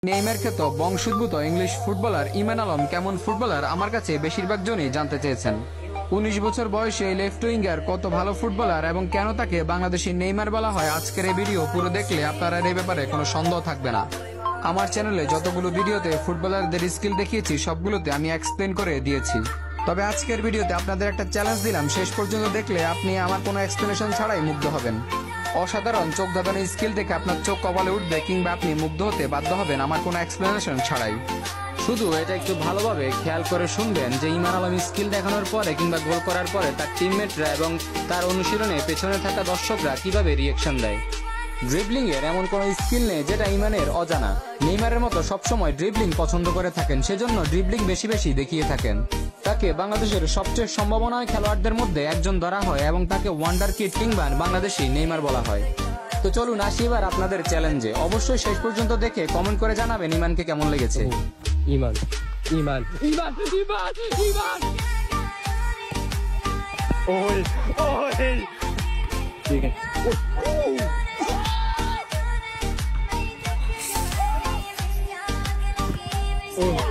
Neymar খ্যাত বংশোদ্ভূত English footballer ইমান আলম কেমন ফুটবলার আমার কাছে বেশিরভাগ জনই জানতে চেয়েছেন। 19 বছর বয়সে এই লেফট উইঙ্গার কত ভালো ফুটবলার এবং কেন তাকে বাংলাদেশি নেইমার বলা হয়, আজকের এই ভিডিও পুরো দেখলে আপনারা এই ব্যাপারে কোনো সন্দেহ থাকবে না। আমার চ্যানেলে যতগুলো ভিডিওতে ফুটবলারদের স্কিল দেখিয়েছি সবগুলোতে আমি এক্সপ্লেন করে দিয়েছি। তবে আজকের ভিডিওতে আপনাদের একটা চ্যালেঞ্জ দিলাম, শেষ পর্যন্ত দেখলে আপনি আমার কোনো এক্সপ্লেনেশন ছাড়াই মুগ্ধ হবেন। অসাধারণ চোখ ধাঁধানো স্কিল দেখে আপনার চোখ কপালে উঠবে কিংবা আপনি মুগ্ধ হতে বাধ্য হবেন আমার কোনো এক্সপ্লেনেশন ছাড়াই। শুধু এটা একটু ভালোভাবে খেয়াল করে শুনবেন যে ইমান আলম স্কিল দেখানোর পরে কিংবা গোল করার পরে তার টিমমেটরা এবং তার অনুশীলনে পেছনে থাকা দর্শকরা কিভাবে রিয়েকশন দেয়। ড্রিবলিং এর এমন কোন স্কিল নেই যেটা ইমানের অজানা। নেইমারের মতো সবসময় ড্রিবলিং পছন্দ করে থাকেন, সেজন্য ড্রিবলিং বেশি বেশি দেখিয়ে থাকেন। তাকে বাংলাদেশের সবচেয়ে সম্ভাবনায় খেলোয়াড়দের মধ্যে একজন ধরা হয় এবং তাকে ওয়ান্ডার কিড কিংবা বাংলাদেশি নেইমার বলা হয়। তো চলুন আসি এবার আপনাদের চ্যালেঞ্জে। অবশ্যই শেষ পর্যন্ত দেখে কমেন্ট করে জানাবেন ইমানকে কেমন লেগেছে। ইমান ইমান ইমান ইমান ইমান ওই ওই ঠিক আছে। Oh.